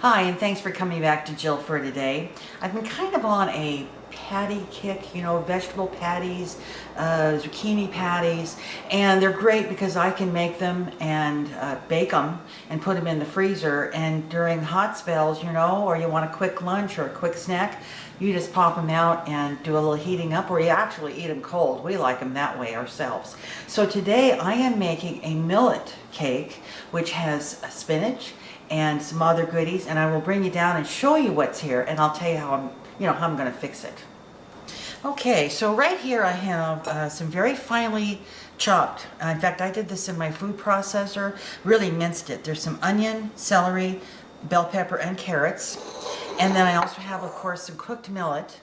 Hi, and thanks for coming back to Jill for today. I've been kind of on a patty kick, you know, vegetable patties, zucchini patties, and they're great because I can make them and bake them and put them in the freezer, and during hot spells, you know, or you want a quick lunch or a quick snack, you just pop them out and do a little heating up, or you actually eat them cold. We like them that way ourselves. So today I am making a millet cake, which has spinach and some other goodies, and I will bring you down and show you what's here, and I'll tell you how I'm going to fix it. Okay, so right here I have some very finely chopped. In fact, I did this in my food processor, really minced it. There's some onion, celery, bell pepper, and carrots. And then I also have, of course, some cooked millet.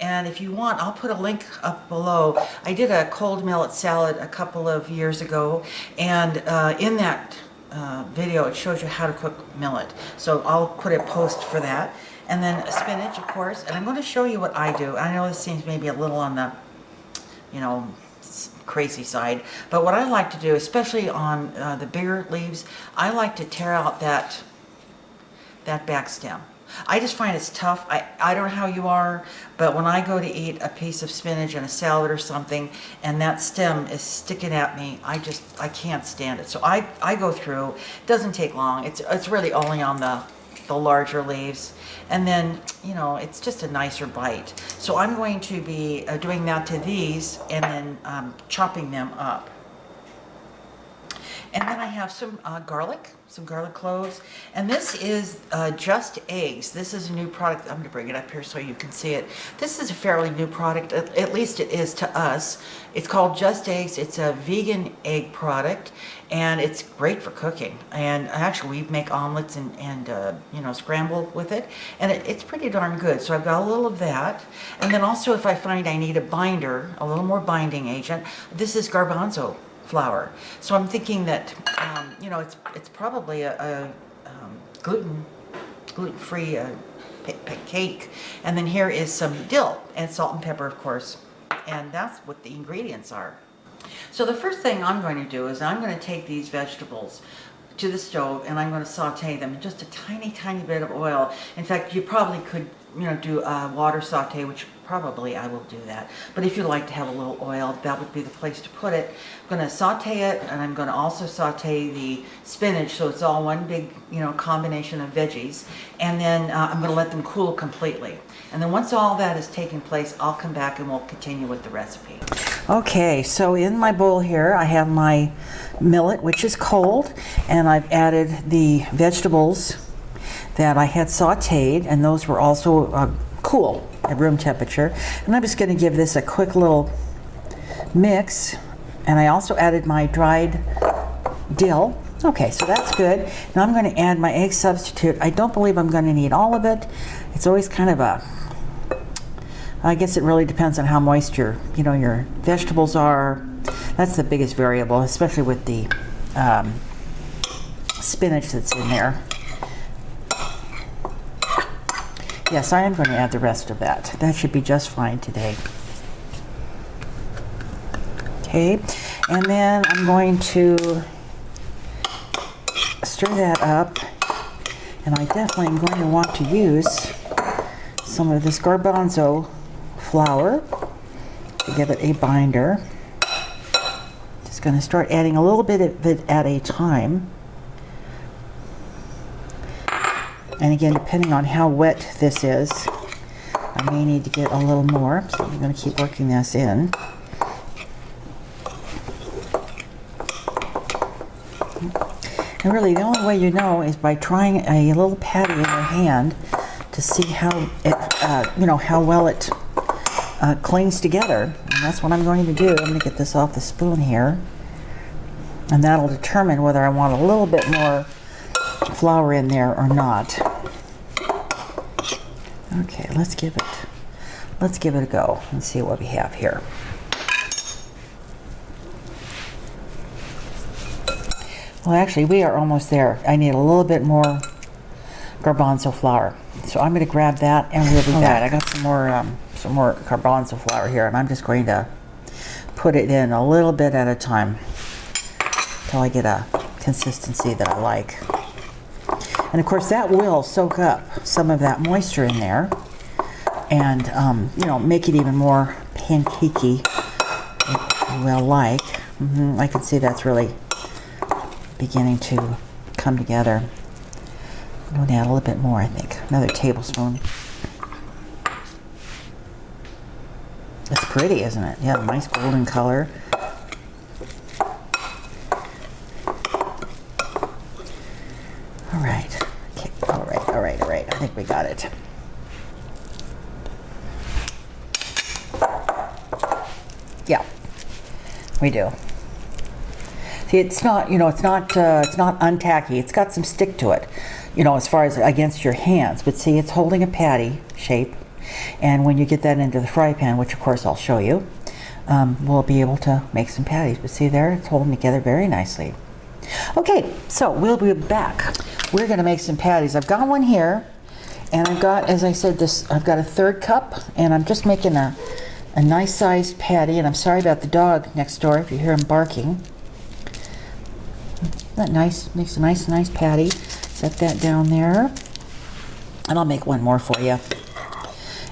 And if you want, I'll put a link up below. I did a cold millet salad a couple of years ago, and in that video it shows you how to cook millet. So I'll put a post for that. And then spinach, of course, and I'm going to show you what I do. I know this seems maybe a little on the, you know, crazy side, but what I like to do, especially on the bigger leaves, I like to tear out that back stem. I just find it's tough. I don't know how you are, but when I go to eat a piece of spinach in a salad or something, and that stem is sticking at me, I can't stand it. So I go through. It doesn't take long. It's really only on the larger leaves, and then, you know, it's just a nicer bite. So I'm going to be doing that to these, and then chopping them up. And then I have some garlic cloves, and this is Just Eggs. This is a new product. I'm going to bring it up here so you can see it. This is a fairly new product, at least it is to us. It's called Just Eggs. It's a vegan egg product, and it's great for cooking. And actually, we make omelets and you know, scramble with it, and it's pretty darn good. So I've got a little of that, and then also if I find I need a binder, a little more binding agent, this is garbanzo flour. So I'm thinking that you know, it's probably a gluten-free cake. And then here is some dill and salt and pepper, of course, and that's what the ingredients are. So the first thing I'm going to do is I'm going to take these vegetables to the stove, and I'm going to saute them in just a tiny bit of oil. In fact, you probably could, you know, do a water saute, which probably I will do that. But if you like to have a little oil, that would be the place to put it. I'm going to saute it, and I'm going to also saute the spinach, so it's all one big, you know, combination of veggies. And then I'm going to let them cool completely. And then once all that has taken place, I'll come back and we'll continue with the recipe. Okay, so in my bowl here I have my millet, which is cold, and I've added the vegetables that I had sauteed, and those were also cool at room temperature. And I'm just going to give this a quick little mix, and I also added my dried dill. Okay, so that's good. Now I'm going to add my egg substitute. I don't believe I'm going to need all of it. It's always kind of I guess it really depends on how moist your vegetables are. That's the biggest variable, especially with the spinach that's in there. Yes, I am going to add the rest of that. That should be just fine today. Okay, and then I'm going to stir that up, and I definitely am going to want to use some of this garbanzo flour to give it a binder. Just going to start adding a little bit of it at a time. And again, depending on how wet this is, I may need to get a little more, so I'm going to keep working this in. And really, the only way you know is by trying a little patty in your hand to see how it, you know, how well it clings together. And that's what I'm going to do. I'm going to get this off the spoon here, and that'll determine whether I want a little bit more flour in there or not. Okay, let's give it a go and see what we have here. Well, actually, we are almost there. I need a little bit more garbanzo flour, so I'm going to grab that and we'll be back. I got some more garbanzo flour here, and I'm just going to put it in a little bit at a time until I get a consistency that I like. And of course that will soak up some of that moisture in there and you know, make it even more pancakey, if you will, like. I can see that's really beginning to come together. I'm going to add a little bit more, I think. Another tablespoon. It's pretty, isn't it? Yeah, nice golden color. All right. Okay. All right. I think we got it. Yeah, we do. See, it's not, you know, it's not untacky. It's got some stick to it, you know, as far as against your hands. But see, it's holding a patty shape. And when you get that into the fry pan, which of course I'll show you, we'll be able to make some patties. But see there, it's holding together very nicely. Okay, so we'll be back. We're going to make some patties. I've got one here, and I've got, as I said, I've got a 1/3 cup, and I'm just making a nice sized patty. And I'm sorry about the dog next door if you hear him barking. Isn't that nice? Makes a nice patty. Set that down there, and I'll make one more for you.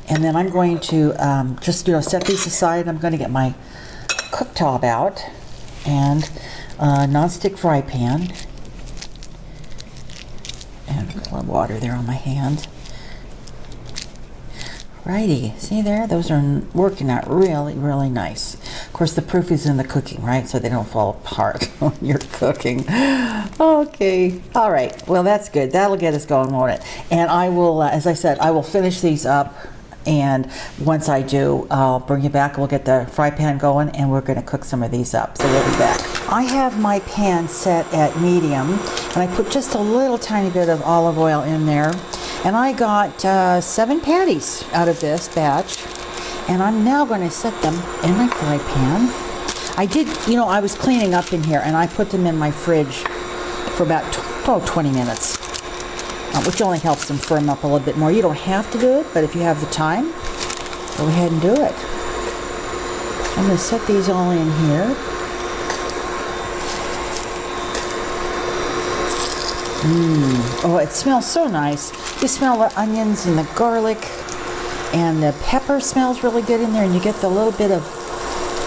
And then I'm going to just, you know, set these aside. I'm going to get my cooktop out and a non-stick fry pan. And a little water there on my hand. Righty, see there? Those are working out really nice. Of course, the proof is in the cooking, right? So they don't fall apart when you're cooking. Okay, all right. Well, that's good. That'll get us going, won't it? And I will, as I said, I will finish these up. And once I do, I'll bring you back. We'll get the fry pan going, and we're going to cook some of these up. So we'll be back. I have my pan set at medium, and I put just a little tiny bit of olive oil in there. And I got 7 patties out of this batch, and I'm now going to set them in my fry pan. I did, you know, I was cleaning up in here, and I put them in my fridge for about 20 minutes. Which only helps them firm up a little bit more. You don't have to do it, but if you have the time, go ahead and do it. I'm going to set these all in here. Oh, it smells so nice. You smell the onions and the garlic, and the pepper smells really good in there, and you get a little bit of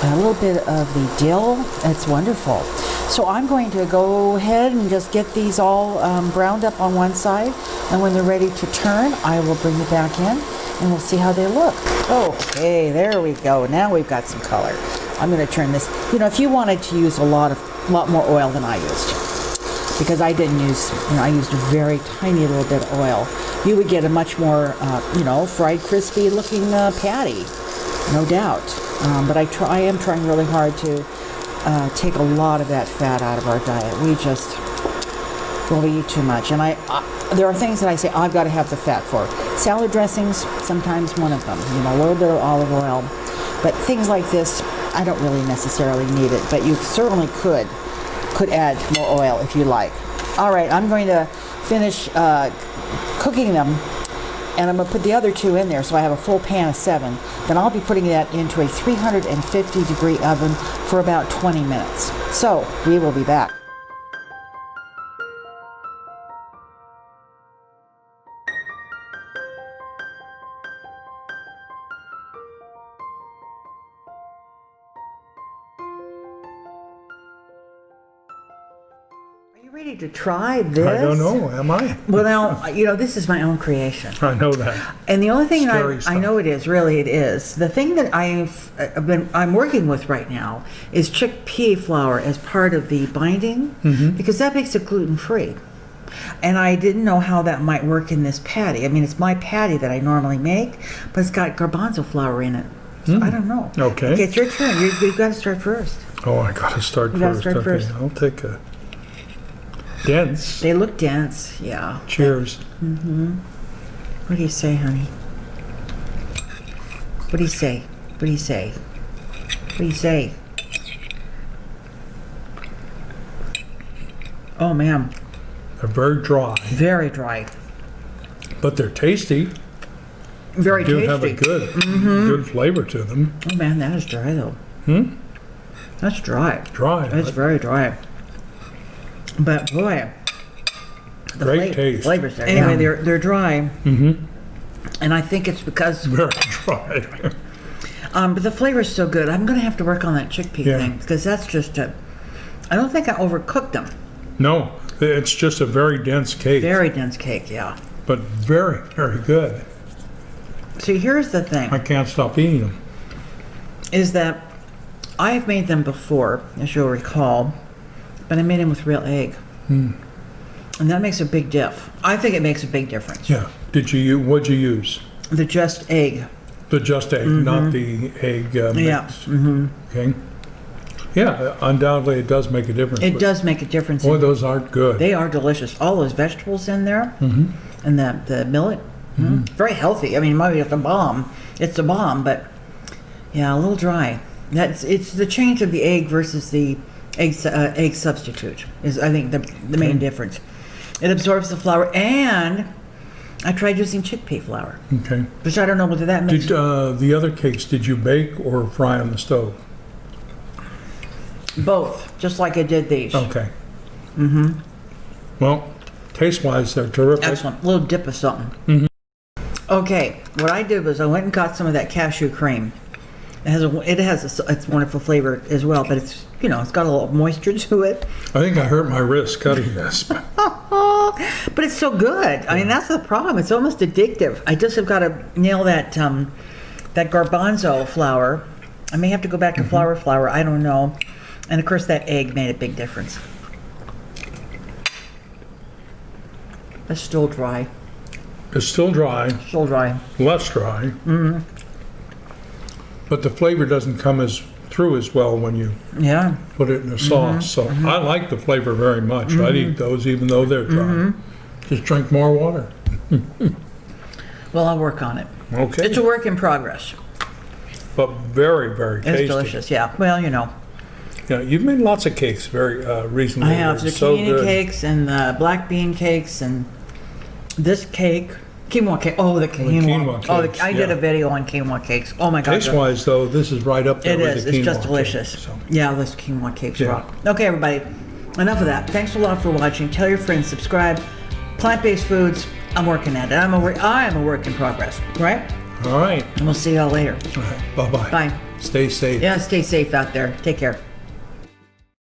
the dill. It's wonderful. So I'm going to go ahead and just get these all browned up on one side, and when they're ready to turn, I will bring it back in, and we'll see how they look. Okay, there we go. Now we've got some color. I'm going to turn this. You know, if you wanted to use a lot more oil than I used, because I didn't use, you know, I used a very tiny little bit of oil, you would get a much more, you know, fried, crispy looking patty, no doubt. But I am trying really hard to take a lot of that fat out of our diet. We eat too much. And there are things that I say, I've got to have the fat for. Salad dressings, sometimes one of them. You know, a little bit of olive oil. But things like this, I don't really necessarily need it. But you certainly could add more oil if you like. All right, I'm going to finish cooking them, and I'm going to put the other 2 in there, so I have a full pan of 7. Then I'll be putting that into a 350-degree oven for about 20 minutes. So we will be back. Ready to try this? I don't know. Am I? Well, now, you know, this is my own creation. I know that. And the only thing I know it is, really it is, the thing that I'm working with right now is chickpea flour as part of the binding, because that makes it gluten-free. And I didn't know how that might work in this patty. I mean, it's my patty that I normally make, but it's got garbanzo flour in it. So I don't know. Okay. It's your turn. You've got to start first. Oh, I got to start first. You got to start first. I'll take a dense. They look dense, yeah. Cheers. What do you say, honey? What do you say? What do you say? What do you say? Oh, ma'am. They're very dry. Very dry. But they're tasty. Very tasty. They do have a good flavor to them. Oh, man, that is dry, though. That's dry. Dry. It's very dry. But boy, the Great taste. flavors there. Anyway, they're dry. Mm-hmm. And I think it's because, Very dry. but the flavor's so good. I'm going to have to work on that chickpea Yeah. thing because that's just I don't think I overcooked them. No, it's just a very dense cake. Very dense cake, yeah. But very, very good. See, here's the thing. I can't stop eating them. Is that I've made them before, as you'll recall, but I made them with real egg. And that makes a big diff. I think it makes a big difference. Yeah. What'd you use? The just egg. The just egg, not the egg mix. Yeah. Okay. Yeah, undoubtedly it does make a difference. It but does make a difference. Boy, those aren't good. They are delicious. All those vegetables in there, and the millet, very healthy. I mean, maybe it's a bomb. It's a bomb, but yeah, a little dry. It's the change of the egg versus the egg substitute is, I think, the main difference. It absorbs the flour, and I tried using chickpea flour, Okay. which I don't know whether that makes. The other cakes, did you bake or fry on the stove? Both, just like I did these. Okay. Well, taste-wise, they're terrific. Excellent. A little dip of something. Okay, what I did was I went and got some of that cashew cream. It has a wonderful flavor as well, but it's got a little moisture to it. I think I hurt my wrist cutting this. But it's so good. I mean, that's the problem. It's almost addictive. I just have got to nail that garbanzo flour. I may have to go back to flour. I don't know. And of course, that egg made a big difference. It's still dry. It's still dry, Still dry. less dry. But the flavor doesn't come through as well when you Yeah. put it in a sauce. So I like the flavor very much. I'd eat those even though they're dry. Just drink more water. Well, I'll work on it. Okay. It's a work in progress. But very, very tasty. It's delicious. Yeah. Well, Yeah, you've made lots of cakes very recently. I have They're so zucchini good. cakes and black bean cakes and this cake. Quinoa cake. Oh, the quinoa. quinoa cakes, I did yeah. a video on quinoa cakes. Oh my God. Taste-wise, though, this is right up there It with is. the It's quinoa just cake, delicious. so. Yeah, those quinoa cakes Yeah. rock. Okay, everybody. Enough of that. Thanks a lot for watching. Tell your friends. Subscribe. Plant-based foods. I'm working at it. I am a work in progress. Right? All right. And we'll see y'all later. All right. Bye-bye. Bye. Stay safe. Yeah, stay safe out there. Take care.